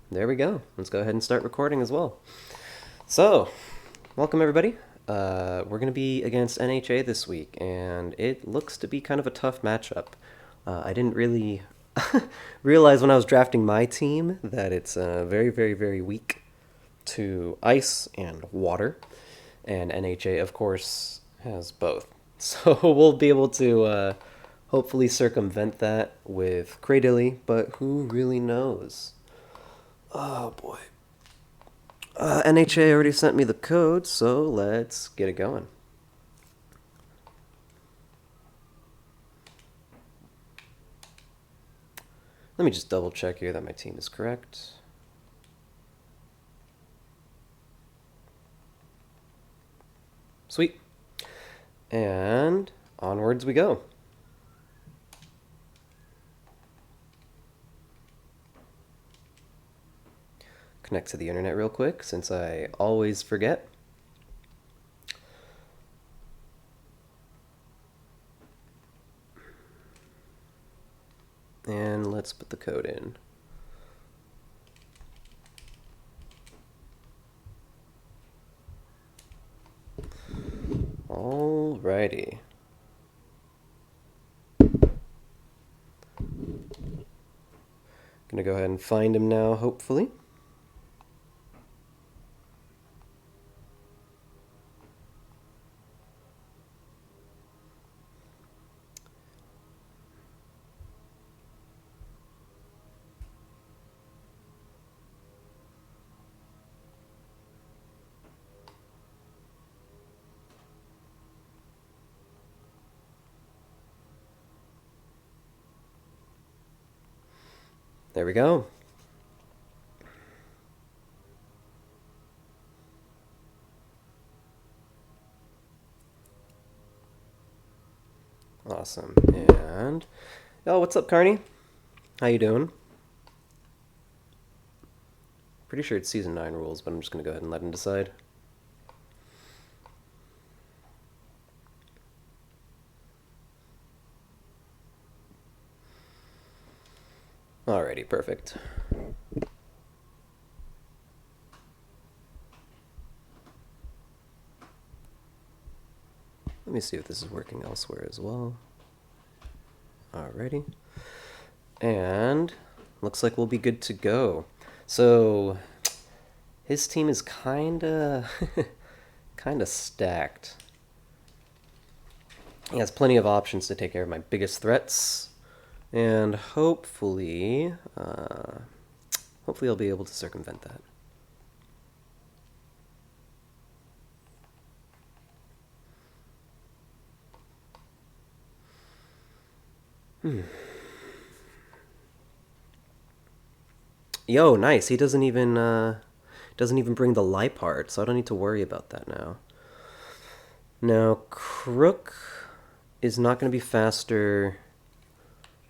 There we go. Let's go ahead and start recording as well. So, welcome everybody. We're going to be against NHA this week, and it looks to be kind of a tough matchup. I didn't really realize when I was drafting my team that it's very, very, very weak to ice and water, and NHA, of course, has both. So we'll be able to hopefully circumvent that with Cradilly, but who really knows? Oh boy. NHA already sent me the code, so let's get it going. Let me just double check here that my team is correct. Sweet. And onwards we go. Connect to the internet real quick since I always forget. And let's put the code in. Alrighty. Gonna go ahead and find him now, hopefully. There we go. Awesome. And oh, what's up, Carney? How you doing? Pretty sure it's season 9 rules, but I'm just gonna go ahead and let him decide. Alrighty, perfect. Let me see if this is working elsewhere as well. Alrighty. And looks like we'll be good to go. So his team is kinda kinda stacked. He has plenty of options to take care of my biggest threats. And hopefully I'll be able to circumvent that. Yo, nice. He doesn't even bring the lie part, so I don't need to worry about that now. Now, Crook is not going to be faster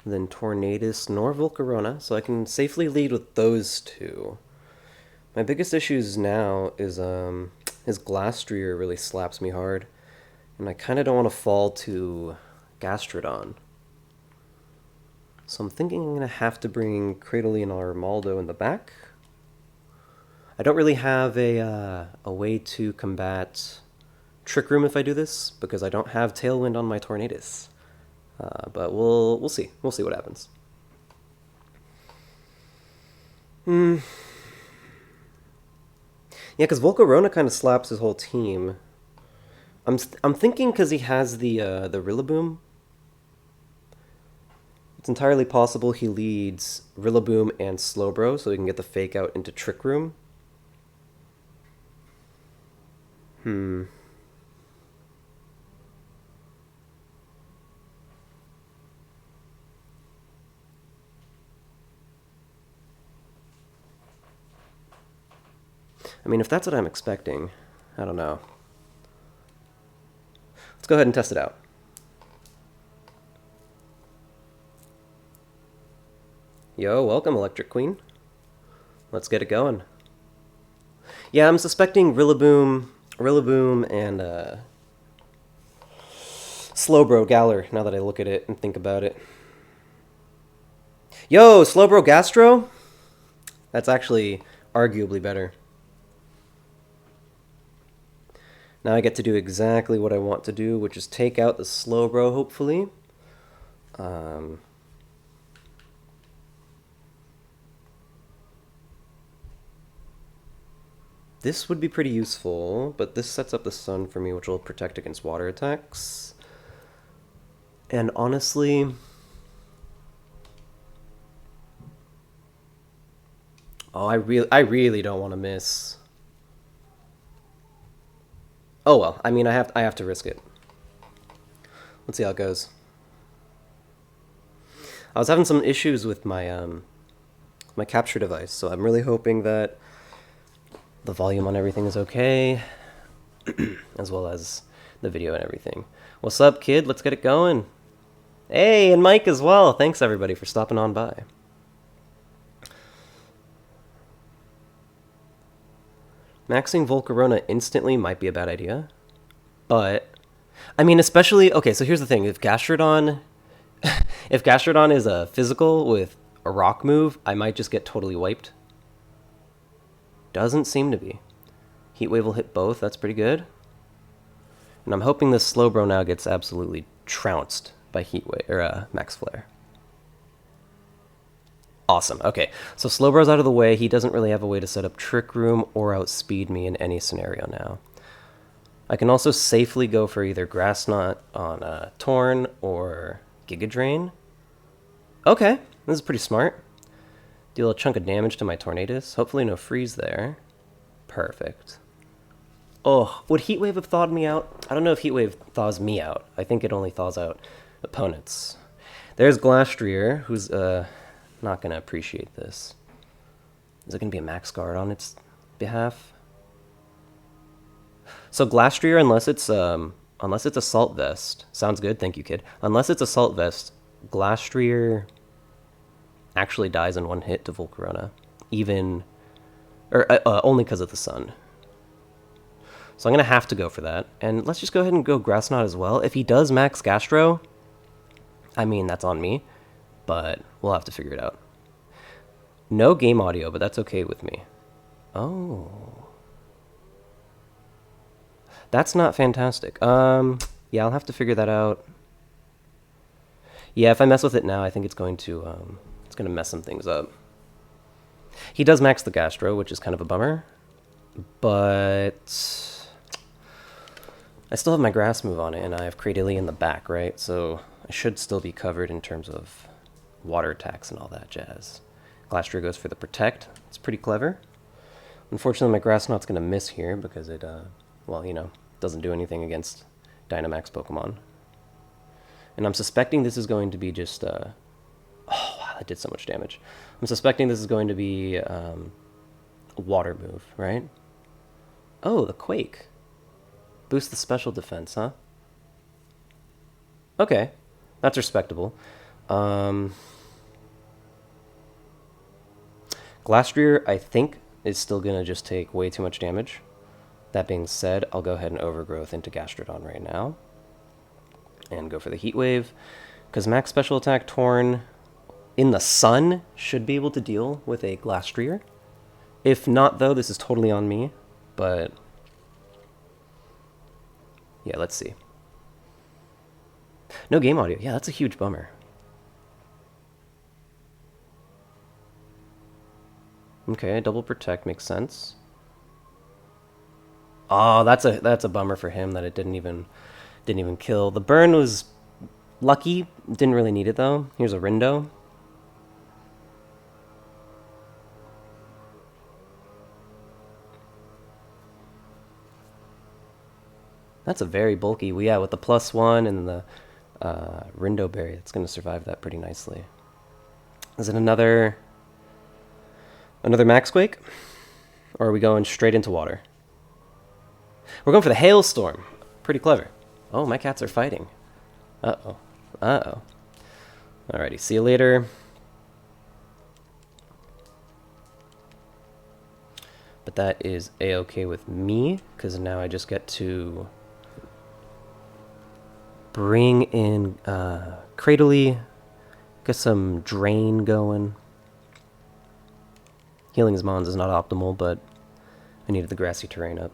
than Tornadus nor Volcarona, so I can safely lead with those two. My biggest issues now is his Glastrier really slaps me hard, and I kind of don't want to fall to Gastrodon. So I'm thinking I'm going to have to bring Cradily and Armaldo in the back. I don't really have a way to combat Trick Room if I do this, because I don't have Tailwind on my Tornadus. But we'll see. We'll see what happens. Yeah, because Volcarona kind of slaps his whole team. I'm thinking because he has the Rillaboom. It's entirely possible he leads Rillaboom and Slowbro so he can get the fake out into Trick Room. I mean, if that's what I'm expecting, I don't know. Let's go ahead and test it out. Yo, welcome, Electric Queen. Let's get it going. Yeah, I'm suspecting Rillaboom and Slowbro Galar, now that I look at it and think about it. Yo, Slowbro Gastro? That's actually arguably better. Now I get to do exactly what I want to do, which is take out the Slowbro, hopefully. This would be pretty useful, but this sets up the sun for me, which will protect against water attacks. And honestly... Oh, I really don't want to miss. Oh well, I mean, I have to risk it. Let's see how it goes. I was having some issues with my my capture device, so I'm really hoping that the volume on everything is okay, as well as the video and everything. What's up, kid? Let's get it going. Hey, and Mike as well. Thanks everybody for stopping on by. Maxing Volcarona instantly might be a bad idea, but I mean, especially okay. So here's the thing: if Gastrodon, if Gastrodon is a physical with a rock move, I might just get totally wiped. Doesn't seem to be. Heatwave will hit both. That's pretty good. And I'm hoping this Slowbro now gets absolutely trounced by Heatwave or Max Flare. Awesome. Okay, so Slowbro's out of the way. He doesn't really have a way to set up Trick Room or outspeed me in any scenario now. I can also safely go for either Grass Knot on Torn or Giga Drain. Okay, this is pretty smart. Deal a chunk of damage to my Tornadus. Hopefully no freeze there. Perfect. Oh, would Heatwave have thawed me out? I don't know if Heatwave thaws me out. I think it only thaws out opponents. There's Glastrier, who's not going to appreciate this. Is it going to be a Max Guard on its behalf? So Glastrier, unless it's Assault Vest, sounds good, thank you, kid. Unless it's Assault Vest, Glastrier actually dies in one hit to Volcarona, only because of the sun. So I'm going to have to go for that. And let's just go ahead and go Grass Knot as well. If he does max Gastro, I mean, that's on me, but we'll have to figure it out. No game audio, but that's okay with me. Oh. That's not fantastic. Yeah, I'll have to figure that out. Yeah, if I mess with it now, I think it's going to mess some things up. He does max the Gastro, which is kind of a bummer, but I still have my Grass move on it, and I have Cradily in the back, right? So I should still be covered in terms of water attacks and all that jazz. Glastrier goes for the Protect. It's pretty clever. Unfortunately, my Grass Knot's going to miss here because it, well, you know, doesn't do anything against Dynamax Pokemon. And I'm suspecting this is going to be just... oh, wow, that did so much damage. I'm suspecting this is going to be a water move, right? Oh, the Quake. Boost the special defense, huh? Okay, that's respectable. Glastrier, I think, is still going to just take way too much damage. That being said, I'll go ahead and Overgrowth into Gastrodon right now. And go for the Heat Wave. Because max special attack Torn in the sun should be able to deal with a Glastrier. If not, though, this is totally on me. But yeah, let's see. No game audio. Yeah, that's a huge bummer. Okay, double protect makes sense. Oh, that's a bummer for him that it didn't even kill. The burn was lucky. Didn't really need it though. Here's a Rindo. That's a very bulky. Well, yeah, with the +1 and the Rindo Berry, it's going to survive that pretty nicely. Is it another Max Quake? Or are we going straight into water? We're going for the Hailstorm. Pretty clever. Oh, my cats are fighting. Uh-oh. Uh-oh. Alrighty, see you later. But that is a-okay with me, because now I just get to bring in Cradily, get some Drain going. Healing his Mons is not optimal, but I needed the grassy terrain up.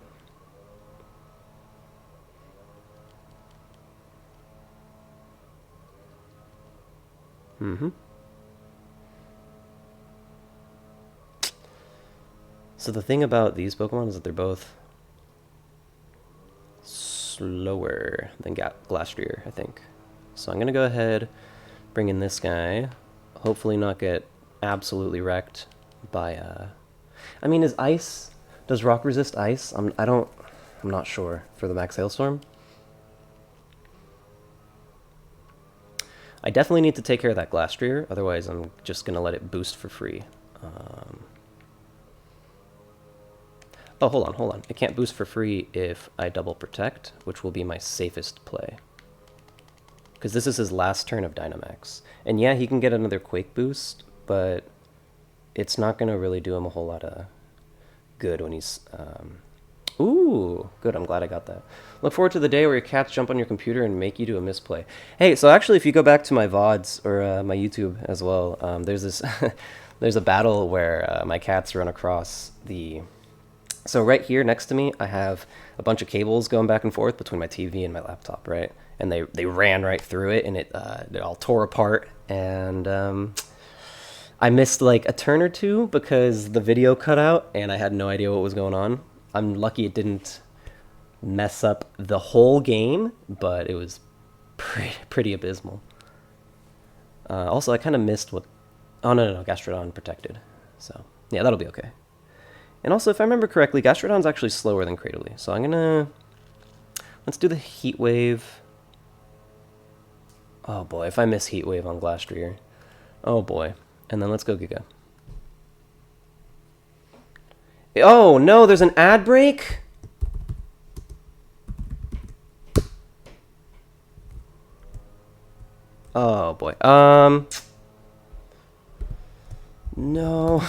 Mm-hmm. So the thing about these Pokemon is that they're both slower than Glastrier, I think. So I'm going to go ahead, bring in this guy, hopefully not get absolutely wrecked by, I mean, is ice, does rock resist ice? I'm not sure for the Max Hailstorm. I definitely need to take care of that Glastrier, otherwise I'm just going to let it boost for free. Oh, hold on. It can't boost for free if I double protect, which will be my safest play. Because this is his last turn of Dynamax. And yeah, he can get another Quake boost, but it's not going to really do him a whole lot of good when he's... Ooh, good, I'm glad I got that. Look forward to the day where your cats jump on your computer and make you do a misplay. Hey, so actually if you go back to my VODs, or my YouTube as well, there's this... there's a battle where my cats run across the... So right here next to me, I have a bunch of cables going back and forth between my TV and my laptop, right? And they ran right through it, and it all tore apart. And I missed like a turn or two because the video cut out, and I had no idea what was going on. I'm lucky it didn't mess up the whole game, but it was pretty abysmal. Also, I kind of missed what... Oh, no, Gastrodon protected. So, yeah, that'll be okay. And also, if I remember correctly, Gastrodon's actually slower than Cradily. So I'm gonna... Let's do the Heat Wave. Oh boy, if I miss Heat Wave on Glastrier. Oh boy. And then let's go Giga. Oh no, there's an ad break? Oh boy. No.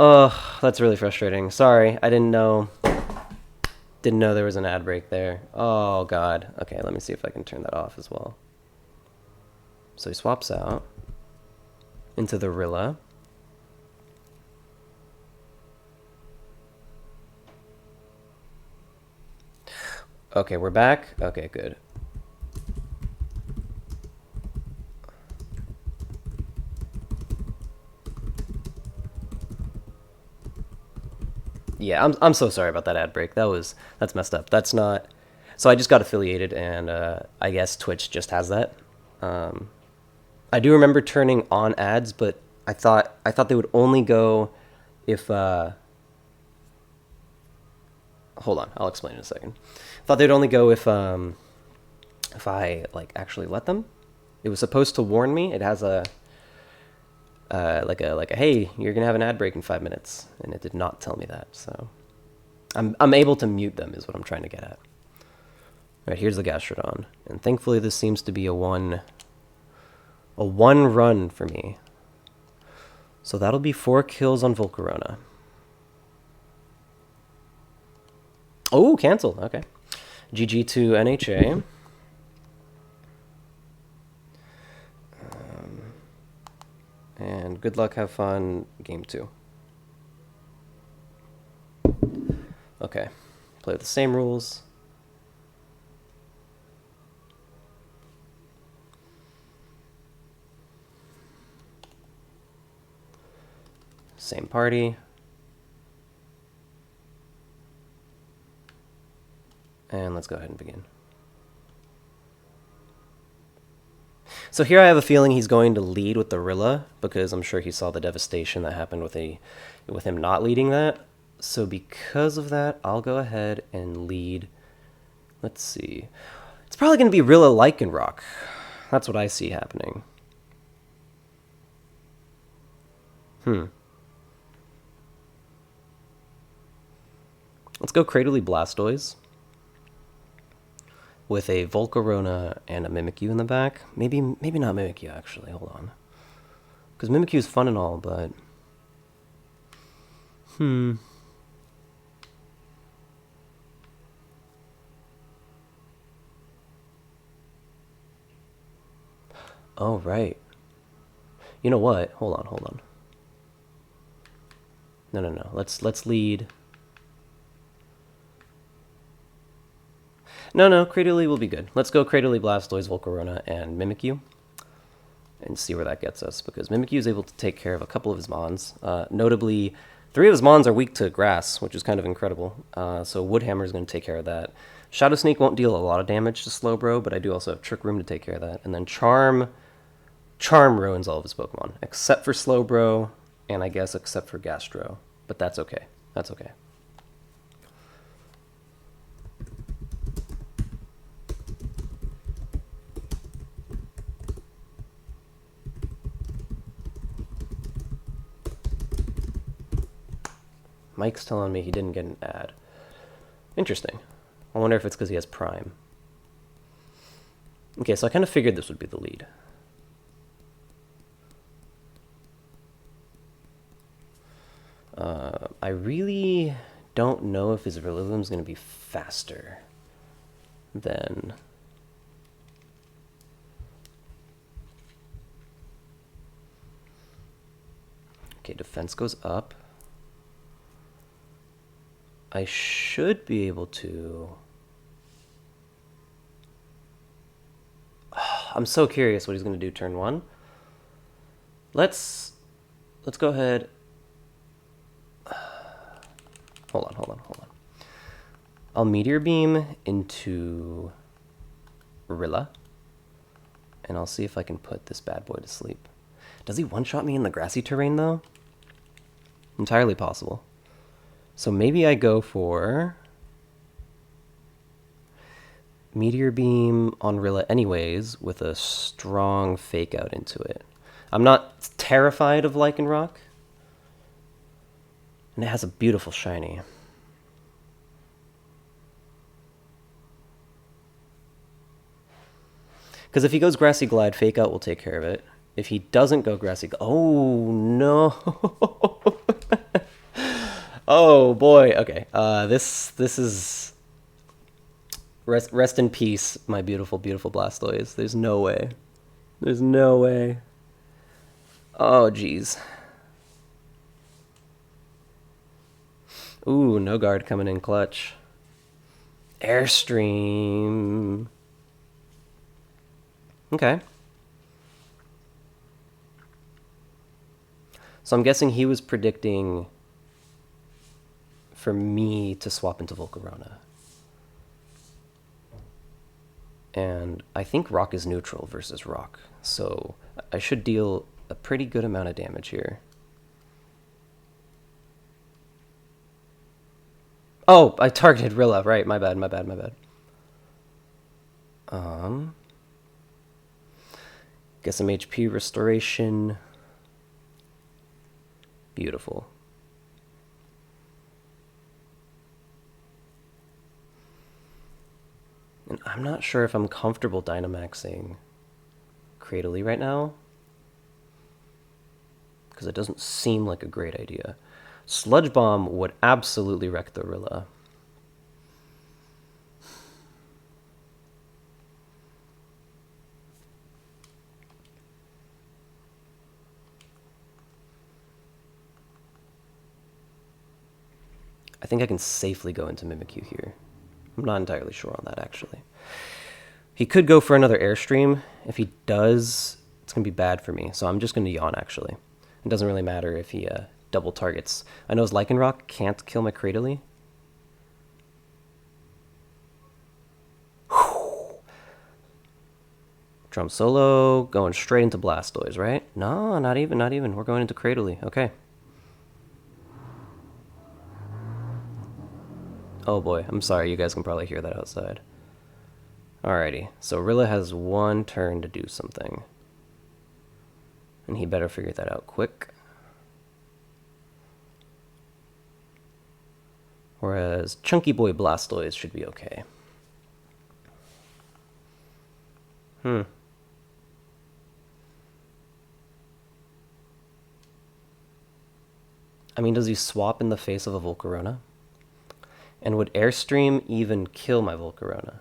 Oh, that's really frustrating. Sorry, I didn't know. Didn't know there was an ad break there. Oh god. Okay, let me see if I can turn that off as well. So he swaps out into the Rilla. Okay, we're back. Okay, good. Yeah, I'm so sorry about that ad break. That's messed up. That's not... So I just got affiliated, and I guess Twitch just has that. I do remember turning on ads, but I thought they would only go if... Hold on, I'll explain in a second. I thought they'd only go if I like actually let them. It was supposed to warn me. It has a like a hey, you're gonna have an ad break in 5 minutes, and it did not tell me that. So I'm able to mute them is what I'm trying to get at. All right, here's the Gastrodon, and thankfully this seems to be a one run for me. So that'll be 4 kills on Volcarona. Oh, cancel. Okay. GG to NHA. And good luck, have fun, game 2. Okay. Play with the same rules. Same party. And let's go ahead and begin. So here I have a feeling he's going to lead with the Rilla, because I'm sure he saw the devastation that happened with him not leading that. So because of that, I'll go ahead and lead. Let's see. It's probably going to be Rilla Lycanroc. That's what I see happening. Let's go Cradily Blastoise with a Volcarona and a Mimikyu in the back. Maybe not Mimikyu, actually. Hold on. Because Mimikyu is fun and all, but... Oh, right. You know what? Hold on, hold on. No, no, no. Let's lead. No, no. Cradily will be good. Let's go Cradily, Blastoise, Volcarona, and Mimikyu, and see where that gets us. Because Mimikyu is able to take care of a couple of his Mons. Notably, 3 of his Mons are weak to Grass, which is kind of incredible. So Woodhammer is going to take care of that. Shadow Sneak won't deal a lot of damage to Slowbro, but I do also have Trick Room to take care of that. And then Charm ruins all of his Pokemon, except for Slowbro, and I guess except for Gastro. But that's okay. That's okay. Mike's telling me he didn't get an ad. Interesting. I wonder if it's because he has Prime. Okay, so I kind of figured this would be the lead. I really don't know if his Rillaboom is going to be faster than... Okay, defense goes up. I should be able to... I'm so curious what he's going to do turn 1. Let's go ahead. Hold on. I'll Meteor Beam into Rilla, and I'll see if I can put this bad boy to sleep. Does he one-shot me in the grassy terrain, though? Entirely possible. So maybe I go for Meteor Beam on Rilla anyways, with a strong Fake Out into it. I'm not terrified of Lycanroc. And it has a beautiful shiny. Because if he goes Grassy Glide, Fake Out will take care of it. If he doesn't go Grassy Glide... Oh, no. Oh, boy. Okay. This is... Rest in peace, my beautiful, beautiful Blastoise. There's no way. There's no way. Oh, jeez. Ooh, no guard coming in clutch. Airstream. Okay. So I'm guessing he was predicting for me to swap into Volcarona. And I think Rock is neutral versus Rock, so I should deal a pretty good amount of damage here. Oh, I targeted Rilla, right, my bad. Get some HP restoration. Beautiful. And I'm not sure if I'm comfortable Dynamaxing Cradily right now, because it doesn't seem like a great idea. Sludge Bomb would absolutely wreck the Rilla. I think I can safely go into Mimikyu here. I'm not entirely sure on that, actually. He could go for another Airstream. If he does, it's going to be bad for me. So I'm just going to Yawn, actually. It doesn't really matter if he double targets. I know his Lycanroc can't kill my Cradily. Drum Solo, going straight into Blastoise, right? No, not even. We're going into Cradily. Okay. Oh boy, I'm sorry, you guys can probably hear that outside. Alrighty, so Rilla has one turn to do something. And he better figure that out quick. Whereas Chunky Boy Blastoise should be okay. I mean, does he swap in the face of a Volcarona? And would Airstream even kill my Volcarona?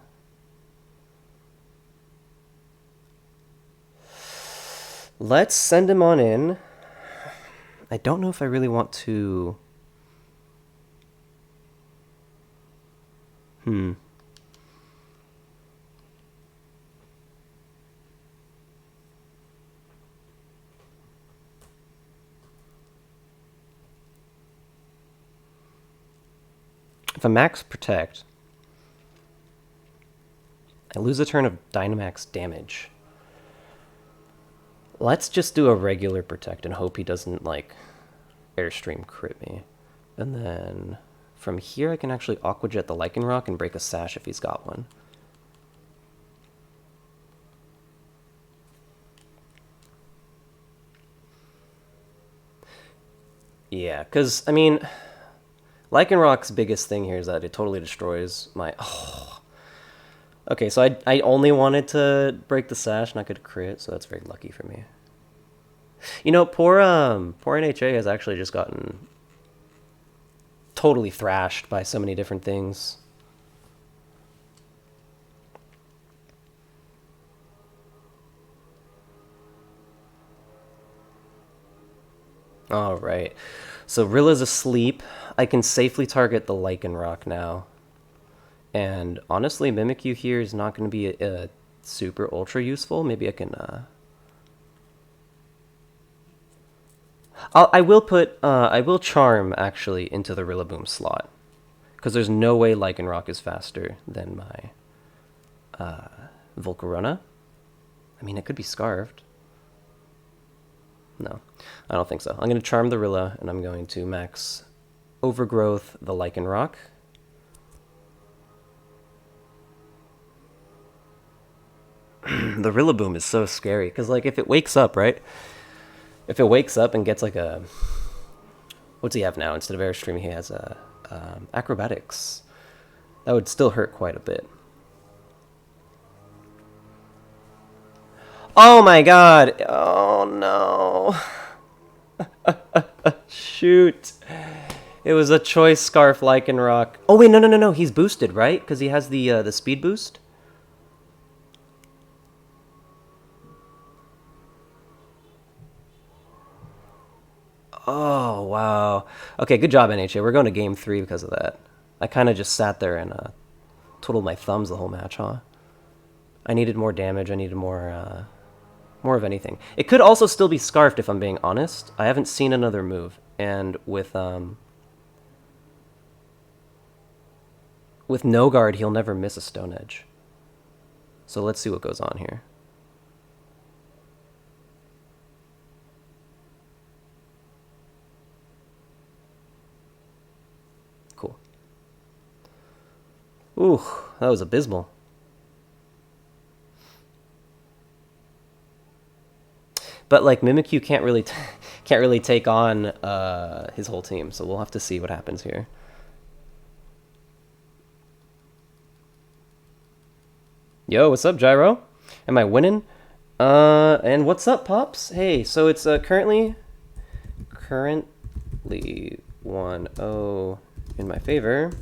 Let's send him on in. I don't know if I really want to... If I max protect, I lose a turn of Dynamax damage. Let's just do a regular protect and hope he doesn't, like, Airstream crit me. And then from here I can actually Aqua Jet the Lycanroc and break a Sash if he's got one. Yeah, because, I mean, Lycanroc's biggest thing here is that it totally destroys my... Oh. Okay, so I only wanted to break the Sash and I could crit, so that's very lucky for me. You know, poor NHA has actually just gotten totally thrashed by so many different things. Alright, so Rilla's asleep. I can safely target the Lycanroc now. And honestly, Mimikyu here is not going to be a super ultra useful. Maybe I can... I will Charm, actually, into the Rillaboom slot. Because there's no way Lycanroc is faster than my Volcarona. I mean, it could be Scarved. No, I don't think so. I'm going to Charm the Rilla, and I'm going to max Overgrowth the Lycanroc. The Rillaboom is so scary, because, like, if it wakes up, right? If it wakes up and gets, like, a... What's he have now? Instead of Airstream, he has a Acrobatics. That would still hurt quite a bit. Oh my god! Oh no! Shoot! It was a Choice Scarf Lycanroc. Oh wait, no! He's boosted, right? Because he has the speed boost. Oh wow! Okay, good job, NHA. We're going to game 3 because of that. I kind of just sat there and twiddled my thumbs the whole match, huh? I needed more damage. I needed more of anything. It could also still be Scarfed, if I'm being honest. I haven't seen another move, and with no guard, he'll never miss a Stone Edge. So let's see what goes on here. Cool. Ooh, that was abysmal. But like Mimikyu can't really take on his whole team, so we'll have to see what happens here. Yo, what's up, Gyro? Am I winning? And what's up, Pops? Hey, so it's currently 1-0 in my favor.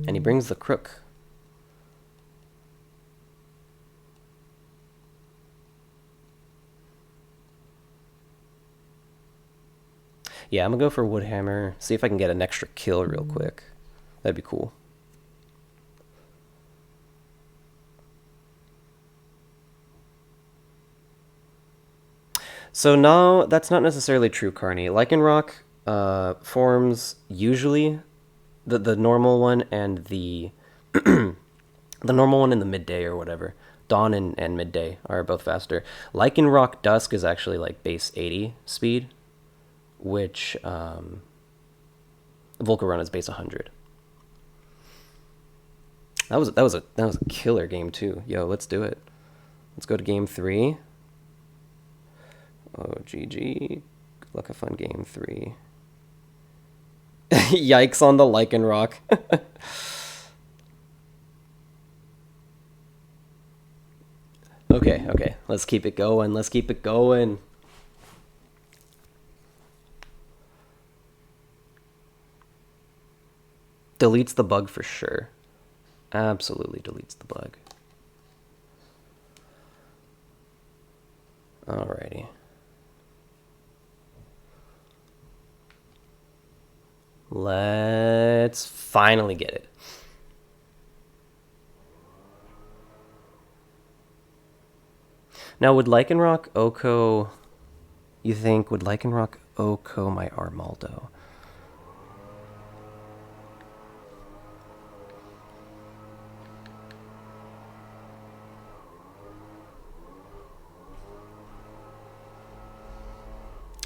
And he brings the Crook. Yeah, I'm gonna go for Woodhammer, see if I can get an extra kill real quick. That'd be cool. So no, that's not necessarily true, Carney. Lycanroc forms usually the normal one and the the normal one in the midday or whatever. Dawn and midday are both faster. Lycanroc Dusk is actually like base 80 speed, which Volcarona is base 100. That was a killer game too. Yo, let's do it. Let's go to game 3. Oh, GG. Good luck, have fun, game 3. Yikes on the Lycanroc. Okay. Let's keep it going. Deletes the bug for sure. Absolutely deletes the bug. Alrighty. Let's finally get it. Now, would Lycanroc Oko... You think, would Lycanroc Oko my Armaldo?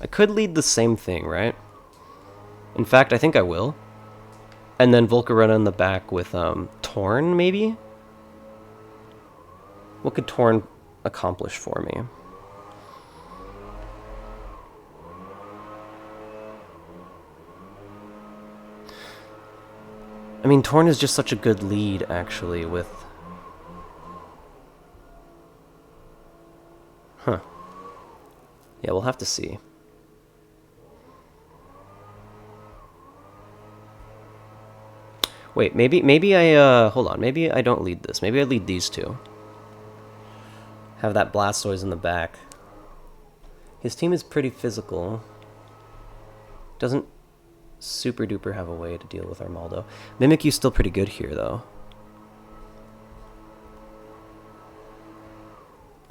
I could lead the same thing, right? In fact, I think I will. And then Volcarona in the back with Torn, maybe? What could Torn accomplish for me? I mean, Torn is just such a good lead, actually, with... Huh. Yeah, we'll have to see. Wait, maybe I, hold on, maybe I don't lead this. Maybe I lead these two. Have that Blastoise in the back. His team is pretty physical. Doesn't super duper have a way to deal with Armaldo. Mimikyu's still pretty good here, though.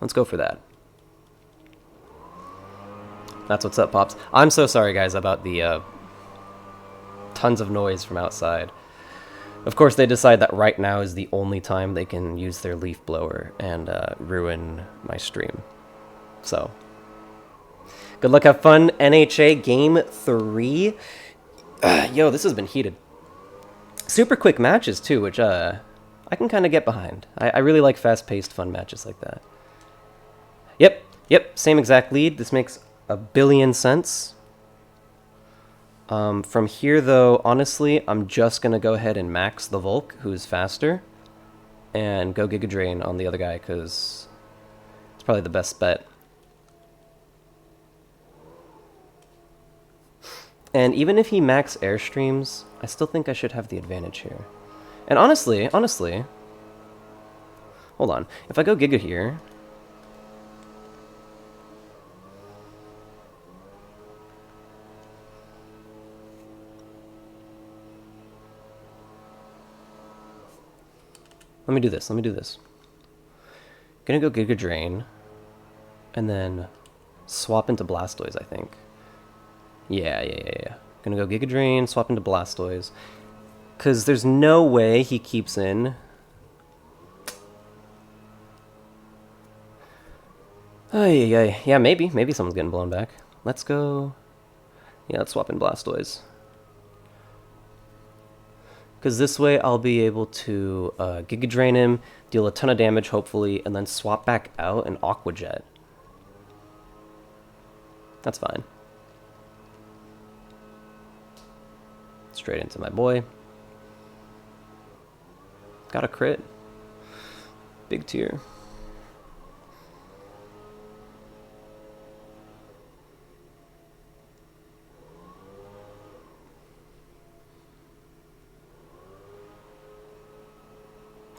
Let's go for that. That's what's up, Pops. I'm so sorry, guys, about the tons of noise from outside. Of course, they decide that right now is the only time they can use their leaf blower and ruin my stream. So, good luck, have fun. NHA Game 3. Yo, this has been heated. Super quick matches, too, which I can kind of get behind. I really like fast-paced, fun matches like that. Yep, same exact lead. This makes a billion sense. From here, though, honestly, I'm just going to go ahead and max the Volk, who's faster, and go Giga Drain on the other guy, because it's probably the best bet. And even if he max Airstreams, I still think I should have the advantage here. And honestly, hold on. If I go Giga here... Let me do this. Gonna go Giga Drain, and then swap into Blastoise, I think. Yeah. Gonna go Giga Drain, swap into Blastoise, because there's no way he keeps in. Yeah, maybe someone's getting blown back. Let's go. Yeah, let's swap in Blastoise. Because this way I'll be able to Giga Drain him, deal a ton of damage, hopefully, and then swap back out and Aqua Jet. That's fine. Straight into my boy. Got a crit. Big tier.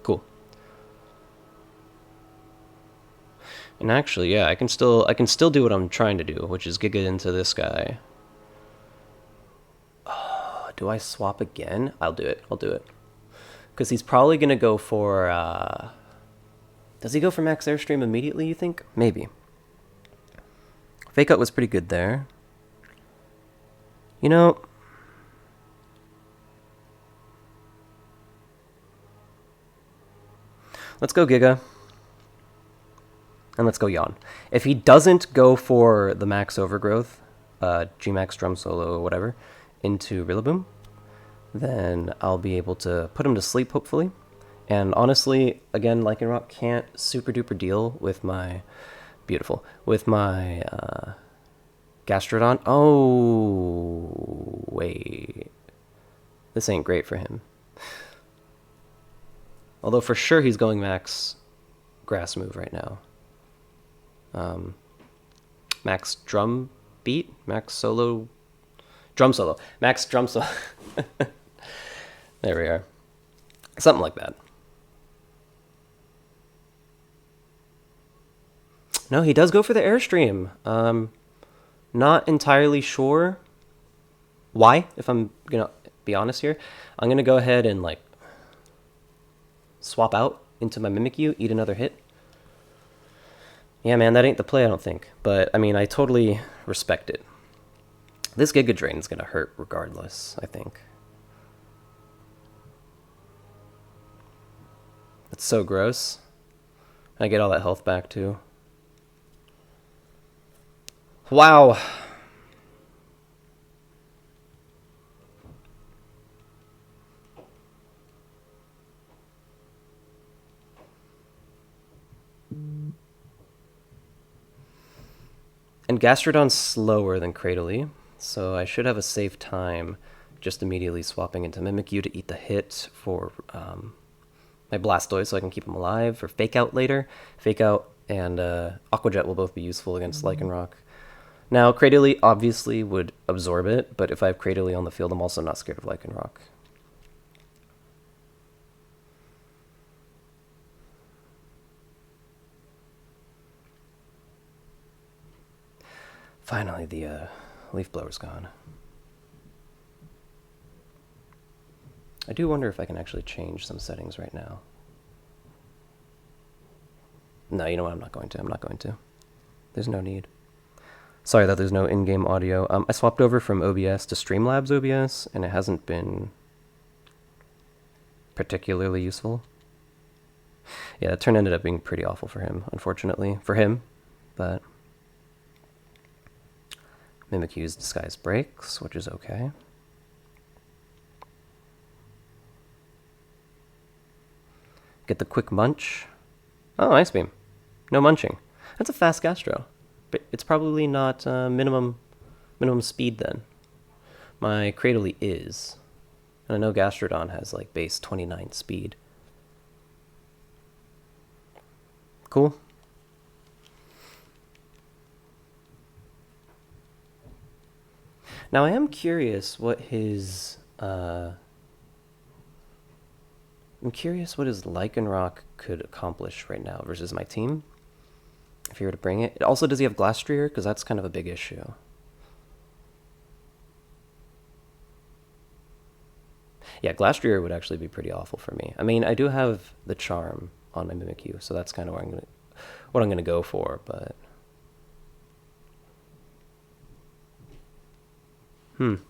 Cool. And actually, yeah, I can still do what I'm trying to do, which is Giga into this guy. Oh, do I swap again? I'll do it. Because he's probably going to go for... Does he go for max Airstream immediately, you think? Maybe. Fake Out was pretty good there. You know... Let's go Giga. And let's go Yawn. If he doesn't go for the max overgrowth, G-Max, Drum Solo, whatever, into Rillaboom, then I'll be able to put him to sleep, hopefully. And honestly, again, Lycanroc can't super duper deal with my... Beautiful. With my Gastrodon. Oh, wait. This ain't great for him. Although for sure he's going max grass move right now. Max drum beat? Max solo... Drum solo. Max drum solo. There we are. Something like that. No, he does go for the Airstream. Not entirely sure why, if I'm gonna be honest here. I'm gonna go ahead and like swap out into my Mimikyu, eat another hit. Yeah, man, that ain't the play, I don't think. But, I mean, I totally respect it. This Giga Drain's gonna hurt regardless, I think. It's so gross. I get all that health back, too. Wow. And Gastrodon's slower than Cradily, so I should have a safe time just immediately swapping into Mimikyu to eat the hit for my Blastoise so I can keep him alive for Fake Out later. Fake Out and Aqua Jet will both be useful against Lycanroc. Now, Cradily obviously would absorb it, but if I have Cradily on the field, I'm also not scared of Lycanroc. Finally, the leaf blower's gone. I do wonder if I can actually change some settings right now. No, you know what? I'm not going to. I'm not going to. There's no need. Sorry that there's no in-game audio. I swapped over from OBS to Streamlabs OBS, and it hasn't been particularly useful. Yeah, the turn ended up being pretty awful for him, unfortunately. For him, but Mimikyu's Disguise breaks, which is okay. Get the quick munch. Oh, Ice Beam. No munching. That's a fast Gastro. But it's probably not minimum speed then. My Cradily is. And I know Gastrodon has like base 29 speed. Cool. Now I am curious what his Lycanroc could accomplish right now versus my team. If he were to bring it. Also, does he have Glastrier? Because that's kind of a big issue. Yeah, Glastrier would actually be pretty awful for me. I mean, I do have the Charm on my Mimikyu, so that's kind of what I'm gonna go for, but kind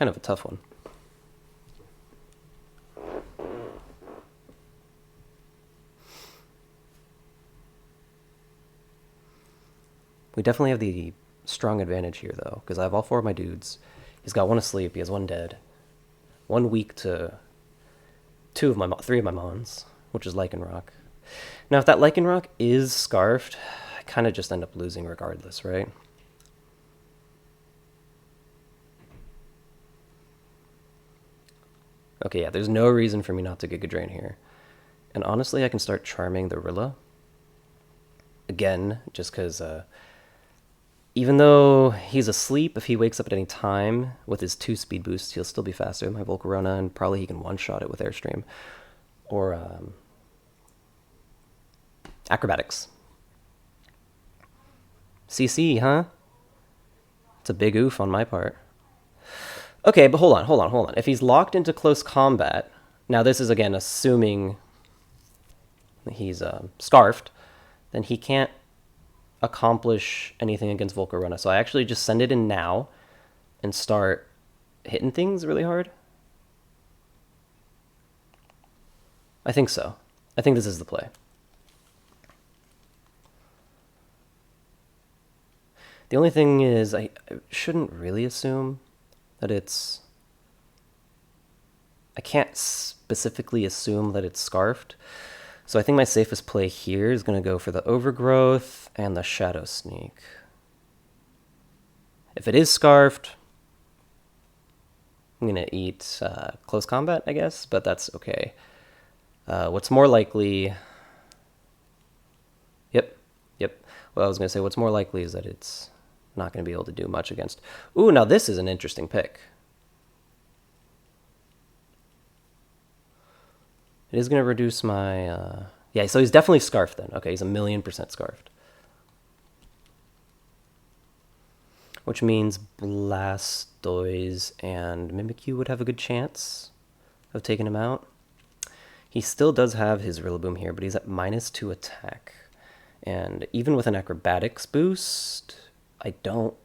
of a tough one. We definitely have the strong advantage here, though, because I have all four of my dudes. He's got one asleep. He has one dead. One weak to three of my Mons, which is Lycanroc. Now, if that Lycanroc is Scarfed, I kind of just end up losing regardless, right? Okay, yeah, there's no reason for me not to Giga Drain here. And honestly, I can start charming the Rilla. Again, just because even though he's asleep, if he wakes up at any time with his 2 speed boosts, he'll still be faster than my Volcarona, and probably he can one-shot it with Airstream. Or Acrobatics. CC, huh? It's a big oof on my part. Okay, but hold on. If he's locked into close combat, now this is again assuming he's Scarfed, then he can't accomplish anything against Volcarona. So I actually just send it in now and start hitting things really hard. I think so. I think this is the play. The only thing is I shouldn't really assume that it's... I can't specifically assume that it's Scarfed. So I think my safest play here is going to go for the Overgrowth and the Shadow Sneak. If it is Scarfed, I'm going to eat Close Combat, I guess, but that's okay. What's more likely... Yep. Well, I was going to say what's more likely is that it's not going to be able to do much against... Ooh, now this is an interesting pick. It is going to reduce my Yeah, so he's definitely scarfed then. Okay, he's 1,000,000% scarfed. Which means Blastoise and Mimikyu would have a good chance of taking him out. He still does have his Rillaboom here, but he's at -2 attack. And even with an Acrobatics boost, I don't...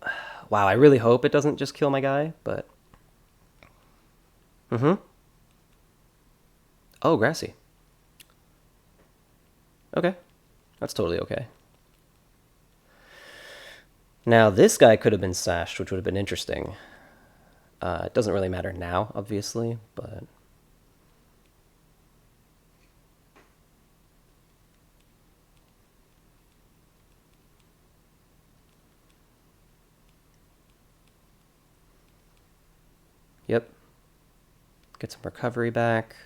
Wow, I really hope it doesn't just kill my guy, but... Oh, Grassy. Okay. That's totally okay. Now, this guy could have been sashed, which would have been interesting. It doesn't really matter now, obviously, but... Yep. Get some recovery back.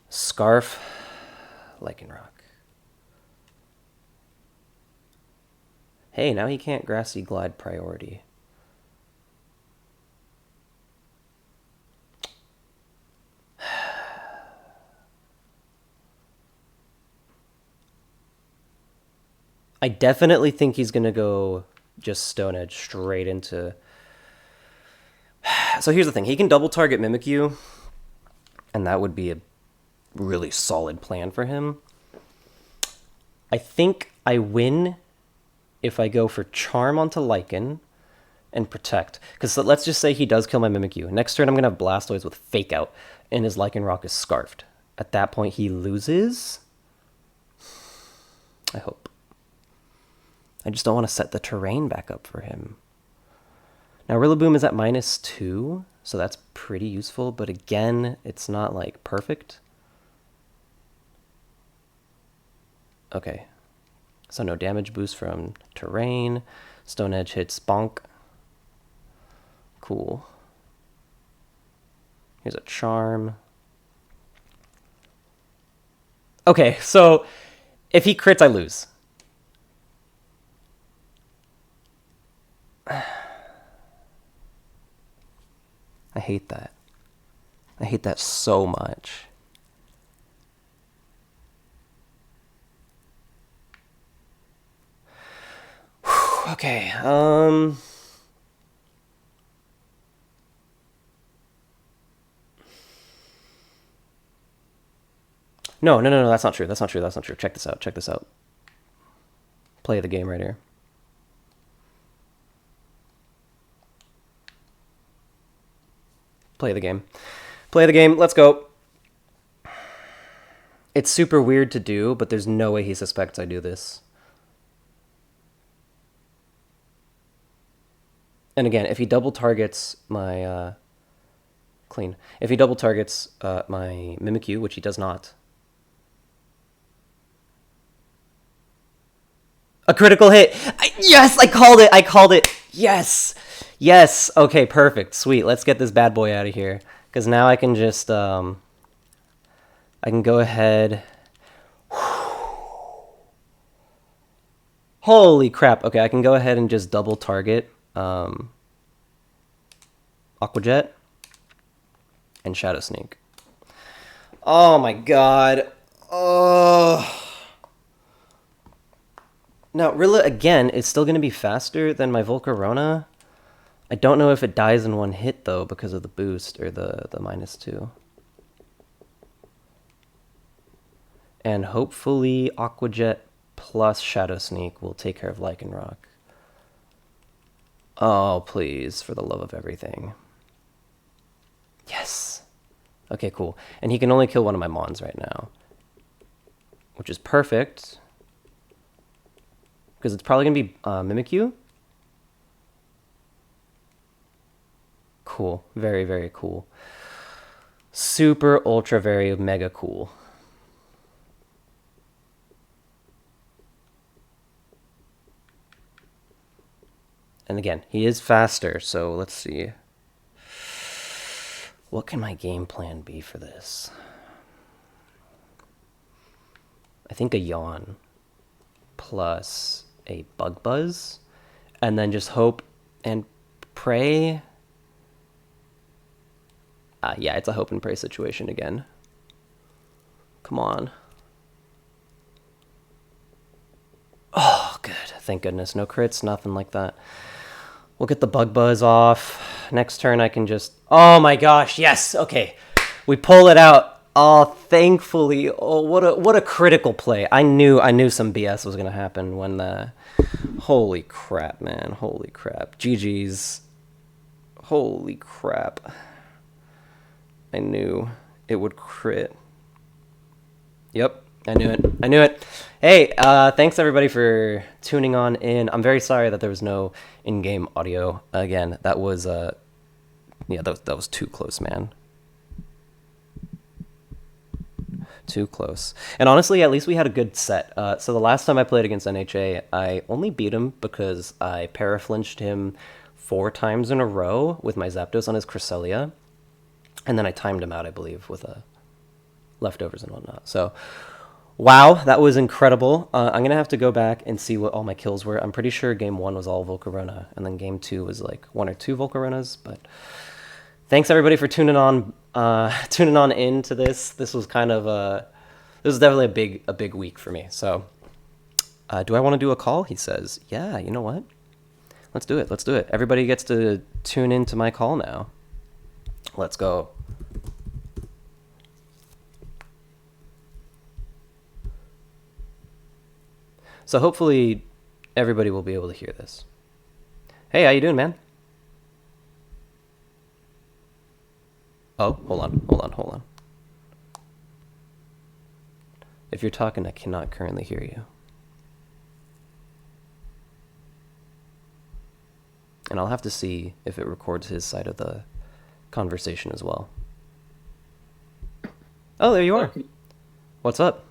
Scarf. Lycanroc. Hey, now he can't Grassy Glide priority. I definitely think he's going to go just Stone Edge straight into... So here's the thing. He can double target Mimikyu, and that would be a really solid plan for him. I think I win if I go for Charm onto Lycan and Protect. Because let's just say he does kill my Mimikyu. Next turn I'm going to have Blastoise with Fake Out, and his Lycanroc is Scarfed. At that point he loses. I hope. I just don't want to set the terrain back up for him. Now Rillaboom is at -2, so that's pretty useful, but again, it's not like perfect. Okay, so no damage boost from terrain. Stone Edge hits Bonk. Cool. Here's a Charm. Okay, so if he crits, I lose. I hate that. I hate that so much. Okay, No, that's not true. That's not true. That's not true. Check this out. Check this out. Play the game right here. Play the game. Play the game. Let's go. It's super weird to do, but there's no way he suspects I do this. And again, if he double targets my... clean. If he double targets my Mimikyu, which he does not... A critical hit! Yes! I called it! I called it! Yes! Yes! Okay, perfect. Sweet. Let's get this bad boy out of here. Because now I can just... I can go ahead... Holy crap. Okay, I can go ahead and just double target Aqua Jet and Shadow Sneak. Oh my god. Oh... Now, Rilla, again, is still going to be faster than my Volcarona. I don't know if it dies in one hit, though, because of the boost, or the -2. And hopefully Aqua Jet plus Shadow Sneak will take care of Lycanroc. Oh, please, for the love of everything. Yes! Okay, cool. And he can only kill one of my Mons right now, which is perfect. Because it's probably going to be Mimikyu. Cool. Very, very cool. Super, ultra, very, mega cool. And again, he is faster, so let's see. What can my game plan be for this? I think a Yawn plus a Bug Buzz, and then just hope and pray. Yeah, it's a hope and pray situation again. Come on. Thank goodness. No crits, nothing like that. We'll get the bug buzz off. Next turn I can just... Oh my gosh, yes! Okay. We pull it out. Oh, thankfully. Oh, what a critical play. I knew some BS was gonna happen when the... Holy crap, man. Holy crap. GG's. Holy crap. I knew it would crit. Yep, I knew it. I knew it. Hey, thanks everybody for tuning on in. I'm very sorry that there was no in-game audio. Again, that was, yeah, that was too close, man. Too close. And honestly, at least we had a good set. So the last time I played against NHA, I only beat him because I paraflinched him 4 times in a row with my Zapdos on his Cresselia. And then I timed him out, I believe, with leftovers and whatnot. So, wow, that was incredible. I'm going to have to go back and see what all my kills were. I'm pretty sure game 1 was all Volcarona, and then game 2 was like 1 or 2 Volcaronas. But thanks, everybody, for tuning on into this. This was kind of this was definitely a big week for me. So, do I want to do a call? He says, yeah, you know what? Let's do it. Let's do it. Everybody gets to tune into my call now. Let's go. So hopefully everybody will be able to hear this. Hey, how you doing, man? Oh, hold on. If you're talking, I cannot currently hear you. And I'll have to see if it records his side of the conversation as well. Oh, there you are. What's up?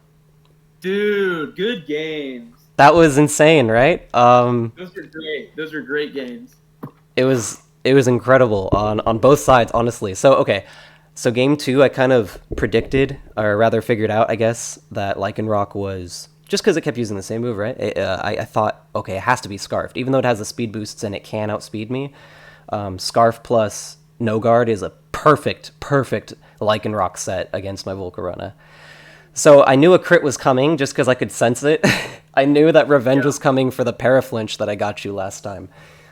Dude, good games. That was insane, right? Those were great. Those were great games. It was incredible on both sides, honestly. So, okay. So game 2, I kind of predicted, or rather figured out, I guess, that Lycanroc was... Just because it kept using the same move, right? I thought, okay, it has to be Scarfed. Even though it has the speed boosts and it can outspeed me, Scarf plus No Guard is a perfect Lycanroc set against my Volcarona. So I knew a crit was coming just because I could sense it. I knew that revenge was coming for the paraflinch that I got you last time.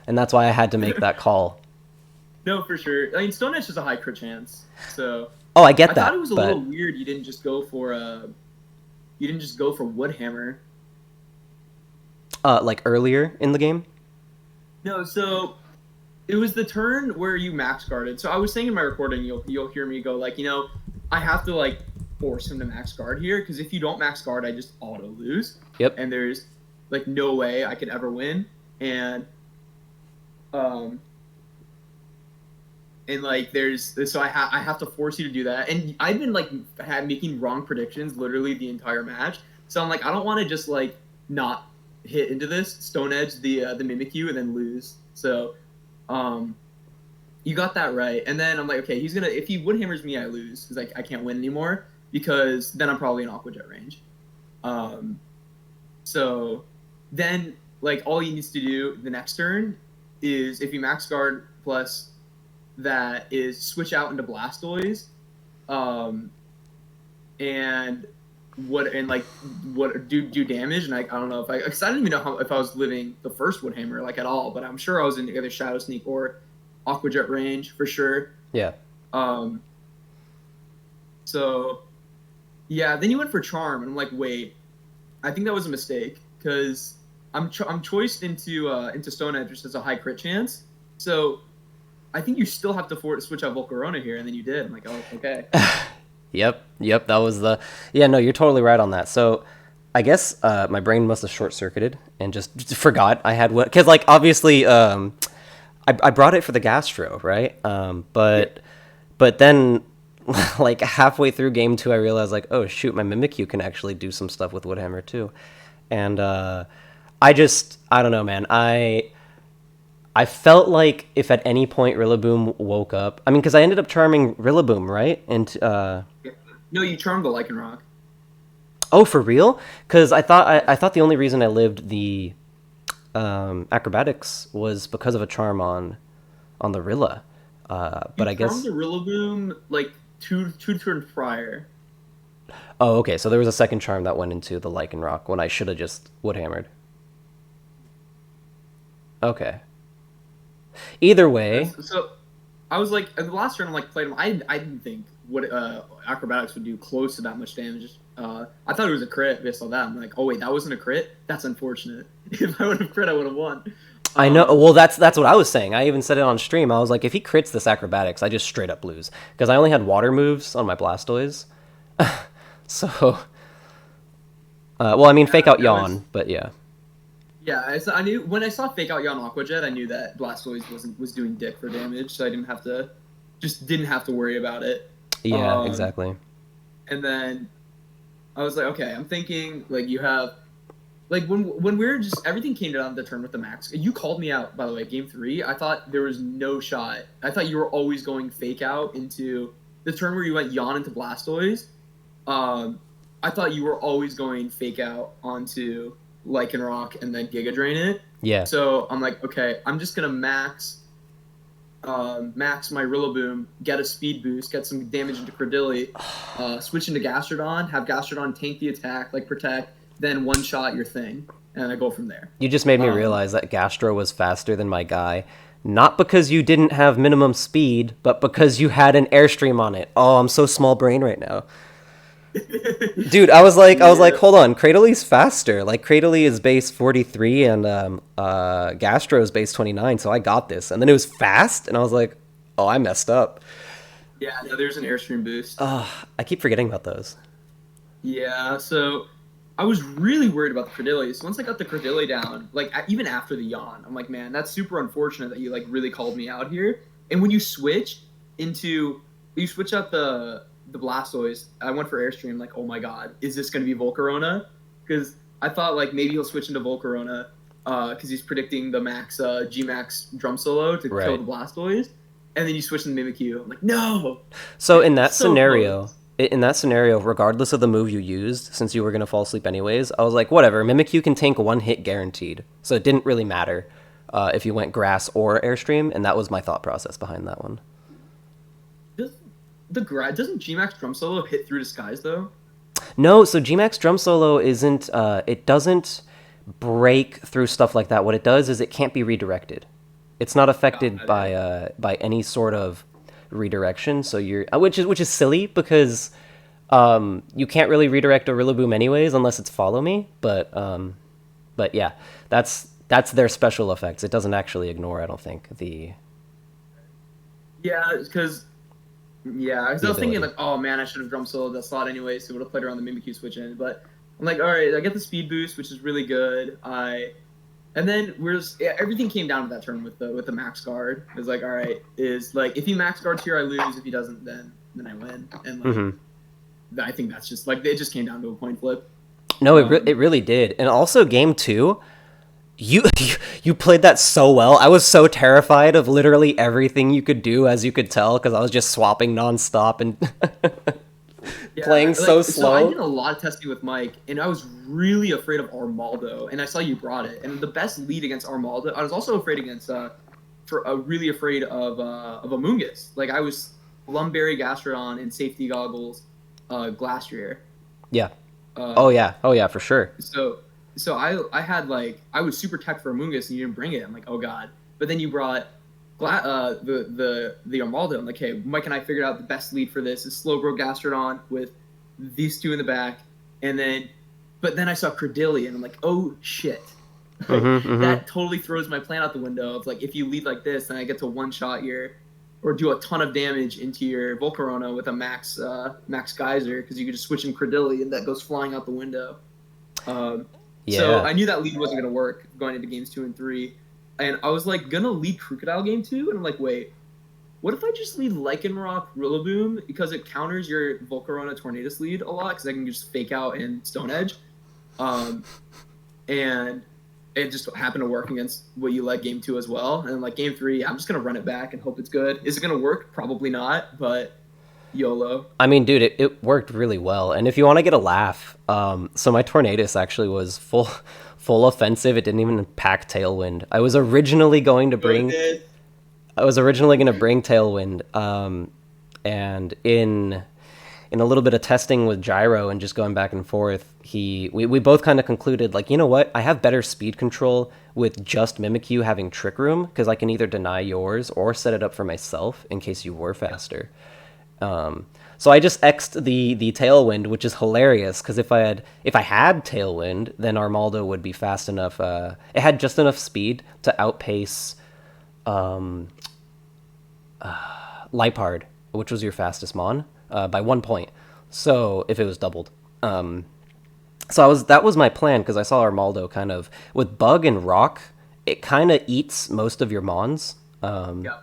And that's why I had to make that call. No, for sure. I mean, Stone Edge has a high crit chance. So oh, I get that. I thought it was a little weird you didn't just go for Woodhammer. Like earlier in the game? No, so it was the turn where you max guarded. So I was saying in my recording, you'll hear me go like, I have to like force him to max guard here because if you don't max guard, I just auto lose. Yep. And there's like no way I could ever win. And like so I have to force you to do that. And I've been like making wrong predictions literally the entire match. So I'm like, I don't want to just like not hit into this Stone Edge the Mimikyu and then lose. So you got that right. And then I'm like, okay, if he Woodhammers me, I lose because I can't win anymore because then I'm probably in Aqua Jet range. So then like all he needs to do the next turn is if you max guard plus that is switch out into Blastoise, and do damage. And I don't know because I didn't even know if I was living the first Woodhammer like at all, but I'm sure I was in either Shadow Sneak or Aqua Jet range for sure. Yeah. So yeah, then you went for Charm, and I'm like, wait, I think that was a mistake because I'm choiced into Stone Edge, which has a high crit chance. So I think you still have to switch out Volcarona here, and then you did. I'm like, oh, okay. Yep, that was the... Yeah, no, you're totally right on that. So I guess my brain must have short-circuited and just forgot I had what... Because, like, obviously, I brought it for the Gastro, right? But then, like, halfway through Game 2, I realized, like, oh, shoot, my Mimikyu can actually do some stuff with Woodhammer, too. And I don't know, man. I felt like if at any point Rillaboom woke up... I mean, because I ended up charming Rillaboom, right? And no, you charmed the Lycanroc. Oh, for real? Because I thought the only reason I lived the acrobatics was because of a charm on the Rilla. But I guess... You charmed the Rillaboom like two turns prior. Oh, okay. So there was a second charm that went into the Lycanroc when I should have just Woodhammered. Okay. Either Uh, way, So I was like, the last turn I like played him. I didn't think what acrobatics would do close to that much damage. I thought it was a crit based on that. I'm like, oh wait, that wasn't a crit. That's unfortunate. If I would have crit, I would have won. I know. Um, Well, that's what I was saying. I even said it on stream. I was like, if he crits this acrobatics, I just straight up lose because I only had water moves on my Blastoise. So, well, I mean, fake yeah, out it was. yawn, but yeah, Yeah, I knew when I saw fake out Yon Aqua Jet, I knew that Blastoise was doing dick for damage, so I didn't have to worry about it. yeah, Um, exactly. and then I was like, okay, I'm thinking like you have like when we were just everything came down to the turn with the max. You called me out by the way, game three. I thought there was no shot. I thought you were always going fake out into the turn where you went Yon into Blastoise. Um, I thought you were always going fake out onto Lycanroc and then Giga Drain it. Yeah, So I'm like, okay, I'm just gonna max my Rillaboom, get a speed boost, get some damage into Credilly, switch into Gastrodon, have Gastrodon tank the attack, like protect, then one shot your thing, and I go from there. you just made me Um, realize that Gastro was faster than my guy, not because you didn't have minimum speed, but because you had an airstream on it. Oh, I'm so small brain right now. Dude, I was like, yeah, hold on, Cradley's faster. Like Cradley is base 43 and Gastro is base 29, so I got this. And then it was fast, and I was like, oh, I messed up. yeah, no, there's an Airstream boost. I keep forgetting about those. Yeah, so I was really worried about the Credilly. So once I got the Credilly down, like even after the yawn, I'm like, man, that's super unfortunate that you like really called me out here. And when you switch out the Blastoise, I went for Airstream. Like, oh my god, is this going to be Volcarona? Because I thought like maybe he'll switch into Volcarona because he's predicting the max G Max Drum Solo to kill Right. the Blastoise. And then you switch into Mimikyu. I'm like, no, So in that so scenario, close. regardless of the move you used, since you were gonna fall asleep anyways, I was like, whatever. Mimikyu can tank one hit guaranteed, so it didn't really matter if you went grass or airstream, and that was my thought process behind that one. Does doesn't Gmax Drum Solo hit through disguise though? No, so Gmax drum solo isn't. It doesn't break through stuff like that. What it does is it can't be redirected. It's not affected Got it. by any sort of redirection. So you're which is silly because you can't really redirect a Rillaboom anyways unless it's follow me. But yeah, that's their special effects. It doesn't actually ignore. I don't think Yeah, because the I was thinking ability. like, oh man, I should have drum soloed that slot anyway, so would have played around the Mimikyu switch in. But I'm like, all right, I get the speed boost, which is really good. And then everything came down to that turn with the max guard. It was like, all right, is like if he max guards here, I lose. If he doesn't, then I win. And like Hmm. I think that's just like it just came down to a coin flip. No, it Um, really did. And also game two. You you played that so well. I was so terrified of literally everything you could do, as you could tell, because I was just swapping nonstop and Yeah, playing so like so I slow. did a lot of testing with Mike, and I was really afraid of Armaldo, and I saw you brought it. And the best lead against Armaldo, I was also afraid against really afraid of Amoonguss. Like I was Lumberry Gastrodon and safety goggles, Glastrier. Yeah. Uh, Oh yeah, for sure. so I had like I was super tech for Amoonguss, and you didn't bring it. I'm like, oh god. But then you brought the Armaldo. I'm like, hey, Mike and I figured out the best lead for this is Slowbro Gastrodon with these two in the back, and then, but then I saw Credilly, and I'm like, oh shit, like Mm-hmm. Mm-hmm. that totally throws my plan out the window. Of like, if you lead like this, then I get to one shot your, or do a ton of damage into your Volcarona with a max Geyser because you could just switch in Credilly, and that goes flying out the window. Um, so Yeah. I knew that lead wasn't going to work going into games 2 and 3. And I was like, going to lead Crocodile game 2. And I'm like, wait, what if I just lead Lycanroc Rillaboom because it counters your Volcarona Tornadus lead a lot because I can just fake out and Stone Edge. Um, and it just happened to work against what you led game 2 as well. And like game 3, I'm just going to run it back and hope it's good. Is it going to work? Probably not, but YOLO. I mean, dude, it worked really well. And if you want to get a laugh, so my Tornadus actually was full offensive. It didn't even pack Tailwind. Goodness. I was originally going to bring Tailwind, and in a little bit of testing with gyro and just going back and forth, we both kind of concluded like, you know what, I have better speed control with just Mimikyu having Trick Room because I can either deny yours or set it up for myself in case you were faster. So I just X'd the Tailwind, which is hilarious because if I had Tailwind, then Armaldo would be fast enough. It had just enough speed to outpace Lipard, which was your fastest Mon, by 1 point. So if it was doubled. So that was my plan because I saw Armaldo kind of with Bug and Rock, it kind of eats most of your Mons. Yeah.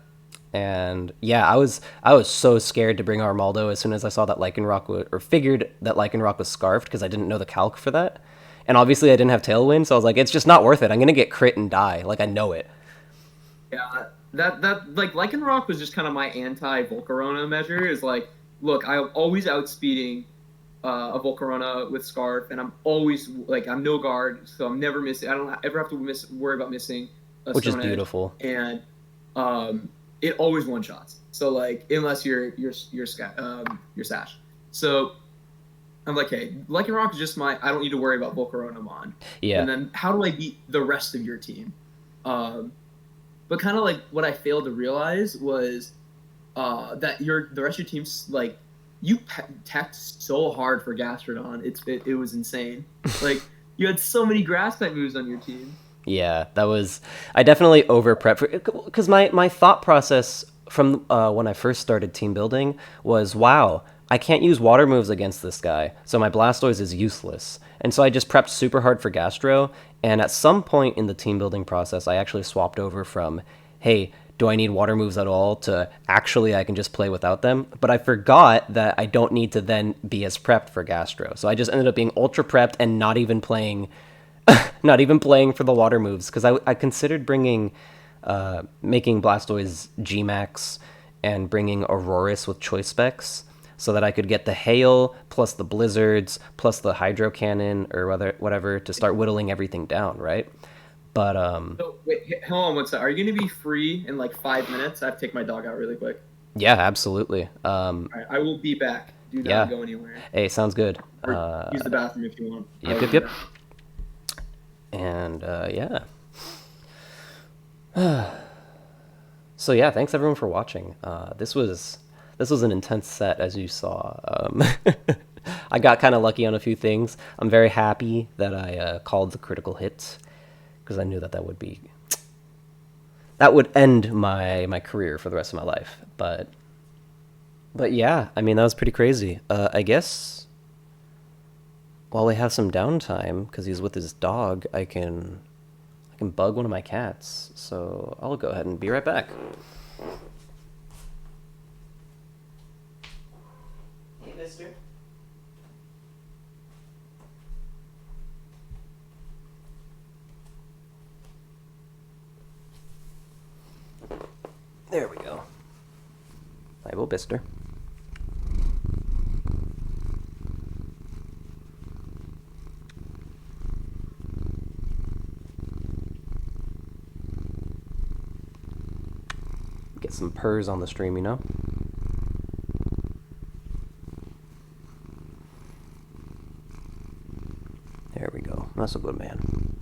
And yeah, I was so scared to bring Armaldo as soon as I saw that Lycanroc or figured that Lycanroc was scarfed because I didn't know the calc for that. And obviously I didn't have Tailwind, so I was like, it's just not worth it. I'm gonna get crit and die. Like I know it. Yeah, that like Lycanroc was just kind of my anti-Volcarona measure. Is like, look, I'm always outspeeding a Volcarona with Scarf, and I'm always like I'm no guard, so I'm never missing. I don't ever have to worry about missing a Which is Stone Edge, beautiful. and it always one shots. So like unless you're Sash. So I'm like, hey, Lycanroc is just I don't need to worry about Volcarona Mon. Yeah. And then how do I beat the rest of your team? But kind of like what I failed to realize was that the rest of your team's like you teched so hard for Gastrodon. It was insane. Like you had so many grass type moves on your team. Yeah, I definitely over prep for because my thought process from when I first started team building was, wow, I can't use water moves against this guy, so my Blastoise is useless. And so I just prepped super hard for Gastro, and at some point in the team building process, I actually swapped over from, hey, do I need water moves at all, to actually I can just play without them. But I forgot that I don't need to then be as prepped for Gastro. So I just ended up being ultra prepped and not even playing for the water moves, because I considered making Blastoise G-Max and bringing Aurorus with choice specs so that I could get the Hail plus the Blizzards plus the Hydro Cannon or whatever to start whittling everything down, right? But So wait, hold on one second. Are you going to be free in like 5 minutes? I have to take my dog out really quick. yeah, absolutely. All right, I will be back. Do Yeah. not go anywhere. Hey, sounds good. Or use the bathroom if you want. Yep. And yeah. So yeah, thanks everyone for watching. This was an intense set, as you saw. I got kind of lucky on a few things. I'm very happy that I called the critical hit, because I knew that would end my career for the rest of my life. But yeah, I mean, that was pretty crazy. I guess while we have some downtime, because he's with his dog, I can bug one of my cats. So I'll go ahead and be right back. Hey, mister. There we go. I will Bister. Get some purrs on the stream, you know? There we go. That's a good man.